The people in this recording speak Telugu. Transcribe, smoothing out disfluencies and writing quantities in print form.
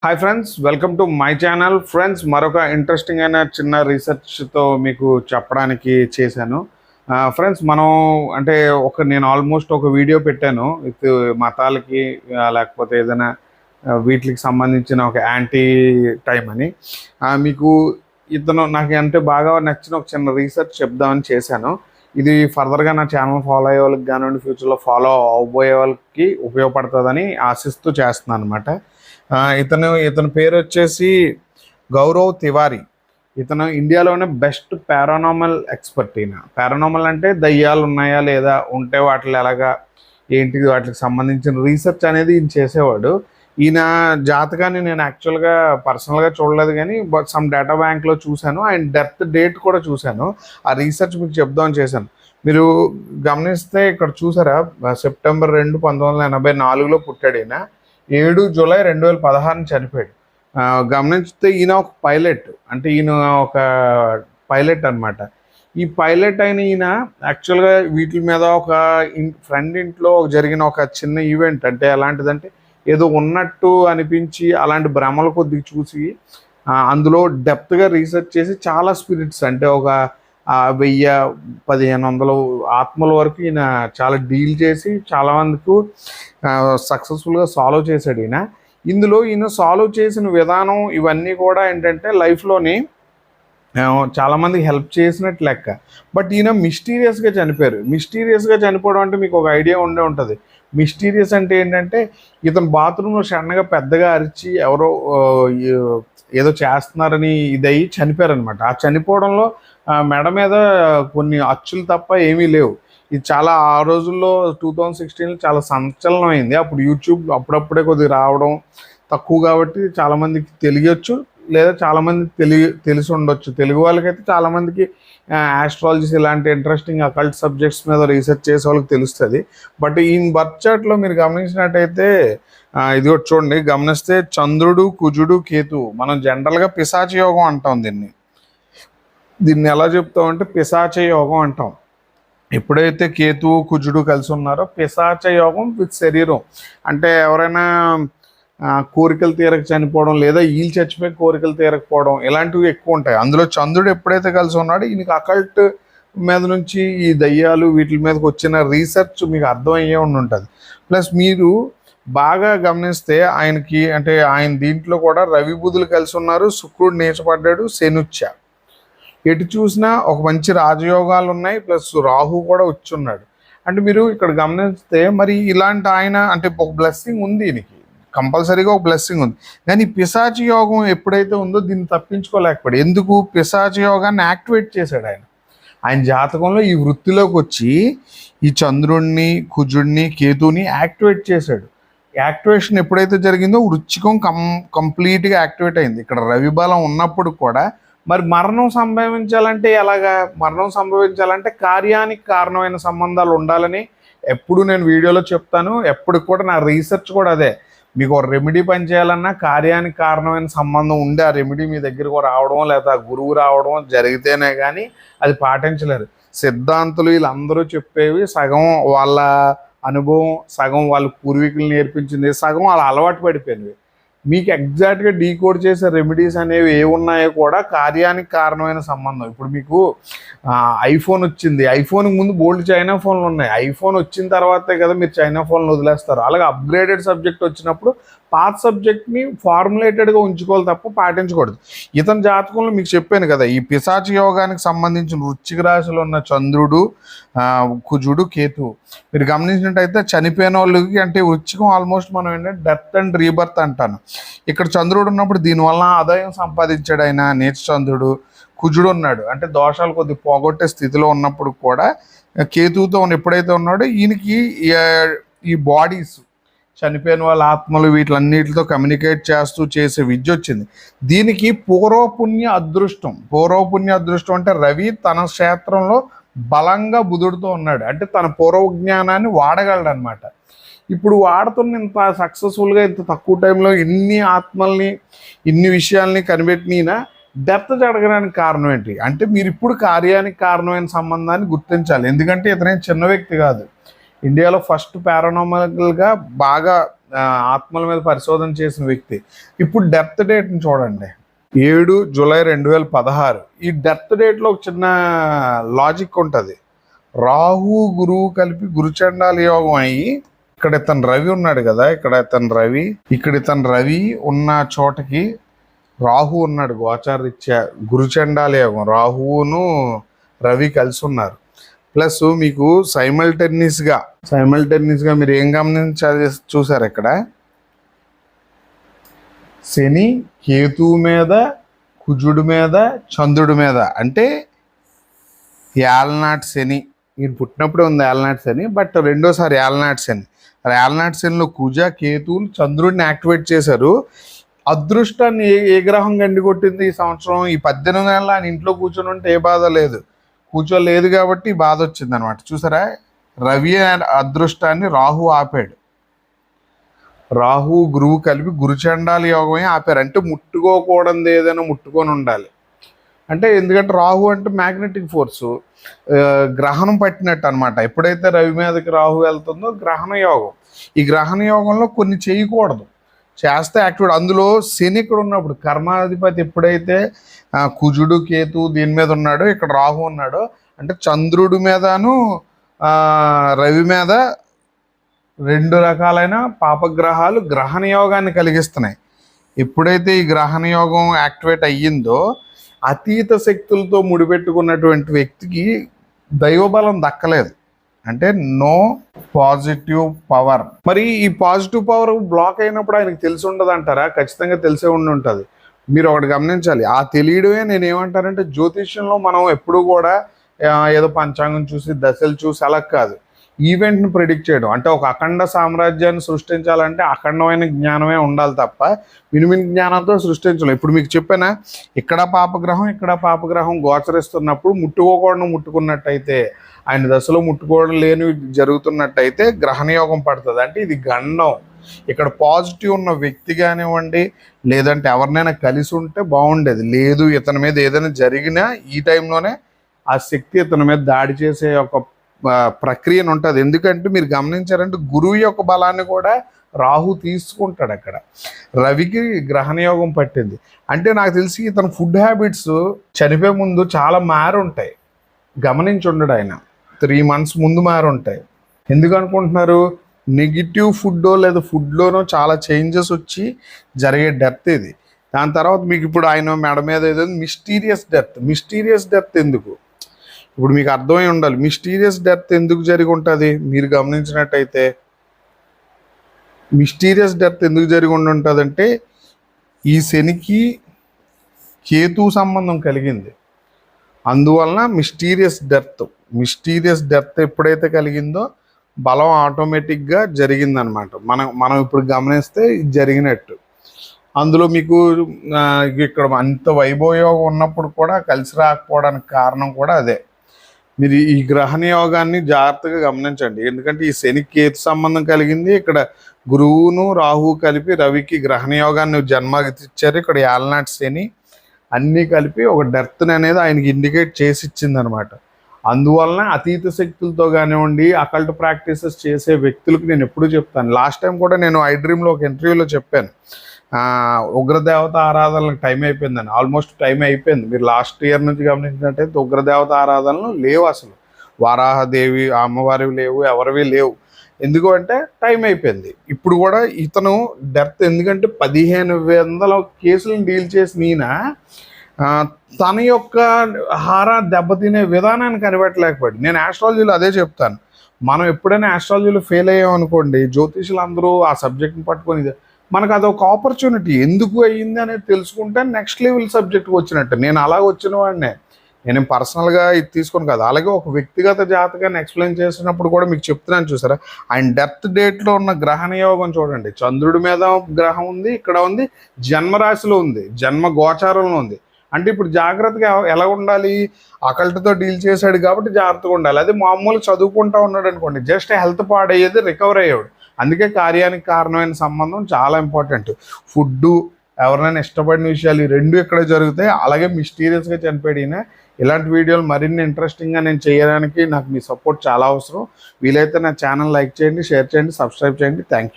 Hi friends, welcome to my channel. Friends, మరొక ఇంట్రెస్టింగ్ అయిన చిన్న రీసెర్చ్తో మీకు చెప్పడానికి చేశాను. ఫ్రెండ్స్, మనం అంటే నేను ఆల్మోస్ట్ ఒక వీడియో పెట్టాను విత్ మతాలకి లేకపోతే ఏదైనా వీటికి సంబంధించిన ఒక యాంటీ టైం అని. మీకు ఇతను నాకు అంటే బాగా నచ్చిన ఒక చిన్న రీసెర్చ్ చెప్దామని చేశాను. ఇది ఫర్దర్గా నా ఛానల్ ఫాలో అయ్యే వాళ్ళకి కానివ్వండి, ఫ్యూచర్లో ఫాలో అవబోయే వాళ్ళకి ఉపయోగపడుతుందని ఆశిస్తూ చేస్తున్నాను అనమాట. ఇతని పేరు వచ్చేసి గౌరవ్ తివారీ. ఇతను ఇండియాలోనే బెస్ట్ పారానార్మల్ ఎక్స్పర్ట్. ఈయన పారానార్మల్ అంటే దయ్యాలు ఉన్నాయా లేదా, ఉంటే వాటిలో ఎలాగా ఏంటి వాటికి సంబంధించిన రీసెర్చ్ అనేది ఈయన చేసేవాడు. ఈయన జాతకాన్ని నేను యాక్చువల్గా పర్సనల్గా చూడలేదు, కానీ బట్ సమ్ డేటా బ్యాంక్లో చూశాను. ఆయన డెత్ డేట్ కూడా చూశాను. ఆ రీసెర్చ్ మీకు చెప్దామని చేశాను. మీరు గమనిస్తే ఇక్కడ చూసారా, సెప్టెంబర్ 2, 1984లో పుట్టాడు ఈయన. 7 జూలై 2016 చనిపోయాడు. గమనిస్తే ఈయన ఒక పైలట్, అంటే ఈయన ఒక పైలట్ అనమాట. ఈ పైలట్ అయిన ఈయన యాక్చువల్గా వీటి మీద ఒక ఫ్రెండ్ ఇంట్లో జరిగిన ఒక చిన్న ఈవెంట్, అంటే ఎలాంటిదంటే ఏదో ఉన్నట్టు అనిపించి అలాంటి భ్రమల కొద్దిగా చూసి అందులో డెప్త్గా రీసెర్చ్ చేసి చాలా స్పిరిట్స్, అంటే ఒక 1000-1500 ఆత్మల వరకు ఈయన చాలా డీల్ చేసి చాలామందికి సక్సెస్ఫుల్గా సాల్వ్ చేశాడు ఈయన. ఇందులో ఈయన సాల్వ్ చేసిన విధానం ఇవన్నీ కూడా ఏంటంటే లైఫ్లోని చాలామందికి హెల్ప్ చేసినట్టు లెక్క. బట్ ఈయన మిస్టీరియస్గా చనిపోయారు. మిస్టీరియస్గా చనిపోవడం అంటే మీకు ఒక ఐడియా ఉండే ఉంటుంది. మిస్టీరియస్ అంటే ఏంటంటే ఇతను బాత్రూంలో సన్నగా పెద్దగా అరిచి ఎవరో ఏదో చేస్తున్నారని ఇదయ్యి చనిపోయారనమాట. ఆ చనిపోవడంలో మెడ మీద కొన్ని అచ్చులు తప్ప ఏమీ లేవు. ఇది చాలా ఆ రోజుల్లో 2016లో చాలా సంచలనం అయింది. అప్పుడు యూట్యూబ్ అప్పుడప్పుడే కొద్దిగా రావడం తక్కువ కాబట్టి చాలామందికి తెలియచ్చు, లేదా చాలామంది తెలిసి ఉండొచ్చు. తెలుగు వాళ్ళకైతే చాలామందికి ఆస్ట్రాలజీస్ ఇలాంటి ఇంట్రెస్టింగ్ అకల్ట్ సబ్జెక్ట్స్ మీద రీసెర్చ్ చేసే వాళ్ళకి తెలుస్తుంది. బట్ ఈ బర్త్ చార్ట్లో మీరు గమనించినట్టయితే ఇది ఒకటి చూడండి. గమనిస్తే చంద్రుడు, కుజుడు, కేతు, మనం జనరల్గా పిశాచ యోగం అంటాం. దీన్ని ఎలా చెప్తామంటే పిశాచ యోగం అంటాం. ఎప్పుడైతే కేతువు కుజుడు కలిసి ఉన్నారో పిశాచ యోగం విత్ శరీరం, అంటే ఎవరైనా కోరికలు తీరక చనిపోవడం, లేదా వీళ్ళు చచ్చిపోయి కోరికలు తీరకపోవడం, ఇలాంటివి ఎక్కువ ఉంటాయి. అందులో చంద్రుడు ఎప్పుడైతే కలిసి ఉన్నాడో ఈయనకి అకల్ట్ మీద నుంచి ఈ దయ్యాలు వీటి మీదకి వచ్చిన రీసెర్చ్ మీకు అర్థమయ్యే ఉంటుంది. ప్లస్ మీరు బాగా గమనిస్తే ఆయనకి, అంటే ఆయన దీంట్లో కూడా రవి బుధులు కలిసి ఉన్నారు, శుక్రుడు నీచపడ్డాడు, శనుచ్చ. ఎటు చూసినా ఒక మంచి రాజయోగాలు ఉన్నాయి, ప్లస్ రాహు కూడా వచ్చున్నాడు. అంటే మీరు ఇక్కడ గమనిస్తే మరి ఇలాంటి ఆయన అంటే ఒక బ్లెస్సింగ్ ఉంది, ఈయనకి కంపల్సరీగా ఒక బ్లెస్సింగ్ ఉంది. కానీ పిశాచి యోగం ఎప్పుడైతే ఉందో దీన్ని తప్పించుకోలేకపోయాడు. ఎందుకు? పిశాచి యోగాన్ని యాక్టివేట్ చేశాడు ఆయన. ఆయన జాతకంలో ఈ వృత్తిలోకి వచ్చి ఈ చంద్రుడిని, కుజుడిని, కేతుని యాక్టివేట్ చేశాడు. యాక్టివేషన్ ఎప్పుడైతే జరిగిందో వృచ్చికం కంప్లీట్గా యాక్టివేట్ అయింది. ఇక్కడ రవి బలం ఉన్నప్పుడు కూడా మరి మరణం సంభవించాలంటే ఎలాగా? మరణం సంభవించాలంటే కార్యానికి కారణమైన సంబంధాలు ఉండాలని ఎప్పుడు నేను వీడియోలో చెప్తాను. ఎప్పుడు కూడా నా రీసెర్చ్ కూడా అదే. మీకు ఒక రెమెడీ పనిచేయాలన్నా కార్యానికి కారణమైన సంబంధం ఉండి ఆ రెమెడీ మీ దగ్గరకు రావడం, లేదా గురువు రావడం జరిగితేనే కానీ అది పాటించలేరు. సిద్ధాంతులు వీళ్ళందరూ చెప్పేవి సగం వాళ్ళ అనుభవం, సగం వాళ్ళ పూర్వీకులు నేర్పించింది, సగం వాళ్ళ అలవాటు పడిపోయినవి. మీకు ఎగ్జాక్ట్గా డీకోడ్ చేసే రెమెడీస్ అనేవి ఏ ఉన్నాయో కూడా కార్యానికి కారణమైన సంబంధం. ఇప్పుడు మీకు ఐఫోన్ వచ్చింది, ఐఫోన్కి ముందు బోల్డ్ చైనా ఫోన్లు ఉన్నాయి. ఐఫోన్ వచ్చిన తర్వాతే కదా మీరు చైనా ఫోన్లు వదిలేస్తారు. అలాగే అప్గ్రేడెడ్ సబ్జెక్ట్ వచ్చినప్పుడు పాత సబ్జెక్ట్ని ఫార్ములేటెడ్గా ఉంచుకోవాలి తప్ప పాటించకూడదు. ఇతని జాతకంలో మీకు చెప్పాను కదా, ఈ పిశాచి యోగానికి సంబంధించిన వృశ్చిక రాశిలో ఉన్న చంద్రుడు, కుజుడు, కేతువు మీరు గమనించినట్టయితే చనిపోయిన వాళ్ళకి, అంటే వృశ్చికం ఆల్మోస్ట్ మనం ఏంటంటే డెత్ అండ్ రీబర్త్ అంటాను. ఇక్కడ చంద్రుడు ఉన్నప్పుడు దీనివల్ల ఆదాయం సంపాదించాడు ఆయన. నీచ చంద్రుడు, కుజుడు ఉన్నాడు, అంటే దోషాలు కొద్దిగా పోగొట్టే స్థితిలో ఉన్నప్పుడు కూడా కేతువుతో ఎప్పుడైతే ఉన్నాడో ఈయనకి ఈ బాడీస్, చనిపోయిన వాళ్ళ ఆత్మలు వీటిలన్నిటితో కమ్యూనికేట్ చేస్తూ చేసే విద్య వచ్చింది. దీనికి పూర్వపుణ్య అదృష్టం. పూర్వపుణ్య అదృష్టం అంటే రవి తన క్షేత్రంలో బలంగా బుధుడితో ఉన్నాడు, అంటే తన పూర్వజ్ఞానాన్ని వాడగలడు అనమాట. ఇప్పుడు వాడుతున్న ఇంత సక్సెస్ఫుల్గా ఇంత తక్కువ టైంలో ఇన్ని ఆత్మల్ని, ఇన్ని విషయాల్ని కనిపెట్టిన డెప్త్ జరగడానికి కారణం ఏంటి అంటే మీరు ఇప్పుడు కార్యానికి కారణమైన సంబంధాన్ని గుర్తించాలి. ఎందుకంటే ఇతనే చిన్న వ్యక్తి కాదు. ఇండియాలో ఫస్ట్ పారానార్మల్గా బాగా ఆత్మల మీద పరిశోధన చేసిన వ్యక్తి. ఇప్పుడు డెత్ డేట్ని చూడండి, 7 జూలై 2016. ఈ డెత్ డేట్లో ఒక చిన్న లాజిక్ ఉంటుంది. రాహు గురువు కలిపి గురుచండాల యోగం అయ్యి, ఇక్కడ ఇతను రవి ఉన్నాడు కదా, ఇక్కడ ఇతను రవి ఉన్న చోటకి రాహు ఉన్నాడు. గోచారరీత్యా గురుచండాల యోగం, రాహువును రవి కలిసి ఉన్నారు. ప్లస్ మీకు సైమల్టేనియస్గా మీరు ఏం గమనించాలి చూసారు, ఇక్కడ శని కేతువు మీద, కుజుడి మీద, చంద్రుడి మీద, అంటే ఏలనాటి శని. మీరు పుట్టినప్పుడే ఉంది ఏలనాటి శని, బట్ రెండోసారి ఏలనాటి శని. ఏలనాటి శనిలో కుజ కేతువులు చంద్రుడిని యాక్టివేట్ చేశారు. అదృష్టాన్ని ఏ గ్రహం గండి కొట్టింది ఈ సంవత్సరం? ఈ 18 నెలలు ఆయన ఇంట్లో కూర్చొని ఉంటే ఏ బాధ లేదు, కూర్చోలేదు కాబట్టి బాధ వచ్చింది అనమాట. చూసారా, రవి అదృష్టాన్ని రాహు ఆపాడు. రాహు గురువు కలిపి గురుచండాల యోగమే ఆపారు. అంటే ముట్టుకోకూడదు ఏదైనా ముట్టుకొని ఉండాలి. అంటే ఎందుకంటే రాహు అంటే మ్యాగ్నెటిక్ ఫోర్సు, గ్రహణం పట్టినట్టు అనమాట. ఎప్పుడైతే రవి మీదకి రాహు వెళ్తుందో గ్రహణ యోగం. ఈ గ్రహణ యోగంలో కొన్ని చేయకూడదు, చేస్తే యాక్టివేట్. అందులో శని ఇక్కడ ఉన్నప్పుడు కర్మాధిపతి ఎప్పుడైతే కుజుడు కేతు దీని మీద ఉన్నాడో, ఇక్కడ రాహు ఉన్నాడో, అంటే చంద్రుడి మీదను రవి మీద 2 రకాలైన పాపగ్రహాలు గ్రహణ యోగాన్ని కలిగిస్తున్నాయి. ఎప్పుడైతే ఈ గ్రహణ యోగం యాక్టివేట్ అయ్యిందో, అతీత శక్తులతో ముడిపెట్టుకున్నటువంటి వ్యక్తికి దైవబలం దక్కలేదు. అంటే నో పాజిటివ్ పవర్. మరి ఈ పాజిటివ్ పవర్ బ్లాక్ అయినప్పుడు ఆయనకు తెలిసి ఉండదు అంటారా? ఖచ్చితంగా తెలిసే ఉంటుంది. మీరు ఒకటి గమనించాలి, ఆ తెలియడమే నేను ఏమంటానంటే, జ్యోతిష్యంలో మనం ఎప్పుడు కూడా ఏదో పంచాంగం చూసి దశలు చూసి అలా కాదు, ఈవెంట్ని ప్రిడిక్ట్ చేయడం. అంటే ఒక అఖండ సామ్రాజ్యాన్ని సృష్టించాలంటే అఖండమైన జ్ఞానమే ఉండాలి తప్ప మినిమిన్ జ్ఞానంతో సృష్టించలేం. ఇప్పుడు మీకు చెప్పానా, ఇక్కడ పాపగ్రహం గోచరిస్తున్నప్పుడు ముట్టుకున్నట్టయితే, ఆయన దశలో ముట్టుకోవడం లేని జరుగుతున్నట్టయితే గ్రహణ యోగం పడుతుంది. అంటే ఇది గండం. ఇక్కడ పాజిటివ్ ఉన్న వ్యక్తి కానివ్వండి, లేదంటే ఎవరినైనా కలిసి ఉంటే బాగుండేది. లేదు, ఇతని మీద ఏదైనా జరిగినా ఈ టైంలోనే ఆ శక్తి ఇతని మీద దాడి చేసే ఒక ప్రక్రియను ఉంటుంది. ఎందుకంటే మీరు గమనించారంటే గురువు యొక్క బలాన్ని కూడా రాహు తీసుకుంటాడు. అక్కడ రవికి గ్రహణ యోగం పట్టింది. అంటే నాకు తెలిసి ఇతను ఫుడ్ హ్యాబిట్స్ చనిపోయే ముందు చాలా మారుంటాయి. గమనించి ఉండడు ఆయన, 3 months ముందు మారుంటాయి. ఎందుకు అనుకుంటున్నారు? నెగిటివ్ ఫుడ్డో లేదా ఫుడ్లోనో చాలా చేంజెస్ వచ్చి జరిగే డెత్ ఇది. దాని తర్వాత మీకు ఇప్పుడు ఆయన మెడ మీద ఏదో మిస్టీరియస్ డెత్ ఎందుకు? ఇప్పుడు మీకు అర్థమై ఉండాలి, మిస్టీరియస్ డెత్ ఎందుకు జరిగి ఉంటుంది. మీరు గమనించినట్టయితే మిస్టీరియస్ డెత్ ఎందుకు జరిగి ఉంటుందంటే, ఈ శనికి కేతు సంబంధం కలిగింది. అందువలన మిస్టీరియస్ డెత్ ఎప్పుడైతే కలిగిందో బలం ఆటోమేటిక్గా జరిగిందనమాట. మనం ఇప్పుడు గమనిస్తే జరిగినట్టు. అందులో మీకు ఇక్కడ అంత వైభవయోగం ఉన్నప్పుడు కూడా కలిసి రాకపోవడానికి కారణం కూడా అదే. మీరు ఈ గ్రహణ యోగాన్ని జాగ్రత్తగా గమనించండి. ఎందుకంటే ఈ శని కేతు సంబంధం కలిగింది, ఇక్కడ గురువును రాహు కలిపి రవికి గ్రహణ యోగాన్ని జన్మగిచ్చారు. ఇక్కడ ఏలనాటి శని అన్నీ కలిపి ఒక డెత్ని అనేది ఆయనకి ఇండికేట్ చేసి ఇచ్చింది అనమాట. అందువలన అతీత శక్తులతో కానివ్వండి, అకల్ట్ ప్రాక్టీసెస్ చేసే వ్యక్తులకు నేను ఎప్పుడూ చెప్తాను. లాస్ట్ టైం కూడా నేను ఐ డ్రీమ్లో ఒక ఇంటర్వ్యూలో చెప్పాను, ఉగ్రదేవత ఆరాధనలకు టైం అయిపోయిందని. ఆల్మోస్ట్ టైం అయిపోయింది. మీరు లాస్ట్ ఇయర్ నుంచి గమనించినట్టయితే ఉగ్రదేవత ఆరాధనలు లేవు అసలు. వారాహదేవి అమ్మవారివి లేవు, ఎవరివి లేవు. ఎందుకు అంటే టైం అయిపోయింది. ఇప్పుడు కూడా ఇతను డెత్, ఎందుకంటే 1500 కేసులను డీల్ చేసిన ఈయన తన యొక్క హార దెబ్బతినే విధానాన్ని కనిపెట్టలేకపోయాడు. నేను ఆస్ట్రాలజీలో అదే చెప్తాను. మనం ఎప్పుడైనా ఆస్ట్రాలజీలో ఫెయిల్ అయ్యామనుకోండి, జ్యోతిషులు అందరూ ఆ సబ్జెక్ట్ని పట్టుకొని మనకు అదొక ఆపర్చునిటీ. ఎందుకు అయ్యింది అనేది తెలుసుకుంటే నెక్స్ట్ లెవెల్ సబ్జెక్ట్కి వచ్చినట్టు. నేను అలా వచ్చిన వాడినే, నేను పర్సనల్గా ఇది తీసుకొని కాదు. అలాగే ఒక వ్యక్తిగత జాతకాన్ని ఎక్స్ప్లెయిన్ చేసినప్పుడు కూడా మీకు చెప్తున్నాను. చూసారా, ఆయన డెత్ డేట్లో ఉన్న గ్రహణ యోగం చూడండి. చంద్రుడి మీద గ్రహం ఉంది, ఇక్కడ ఉంది, జన్మరాశిలో ఉంది, జన్మ గోచారంలో ఉంది. అంటే ఇప్పుడు జాగ్రత్తగా ఎలా ఉండాలి? అకల్ట్తో డీల్ చేశాడు కాబట్టి జాగ్రత్తగా ఉండాలి. అదే మామూలు చదువుకుంటా ఉన్నాడు అనుకోండి, జస్ట్ హెల్త్ పాడయ్యేది, రికవర్ అయ్యాడు. అందుకే కార్యానికి కారణమైన సంబంధం చాలా ఇంపార్టెంట్. ఫుడ్డు, ఎవరినైనా ఇష్టపడిన విషయాలు, ఈ రెండు ఇక్కడే జరుగుతాయి. అలాగే మిస్టీరియస్గా చనిపోయిన ఇలాంటి వీడియోలు మరిన్ని ఇంట్రెస్టింగ్గా నేను చేయడానికి నాకు మీ సపోర్ట్ చాలా అవసరం. వీలైతే నా ఛానల్ లైక్ చేయండి, షేర్ చేయండి, సబ్స్క్రైబ్ చేయండి. Thank you.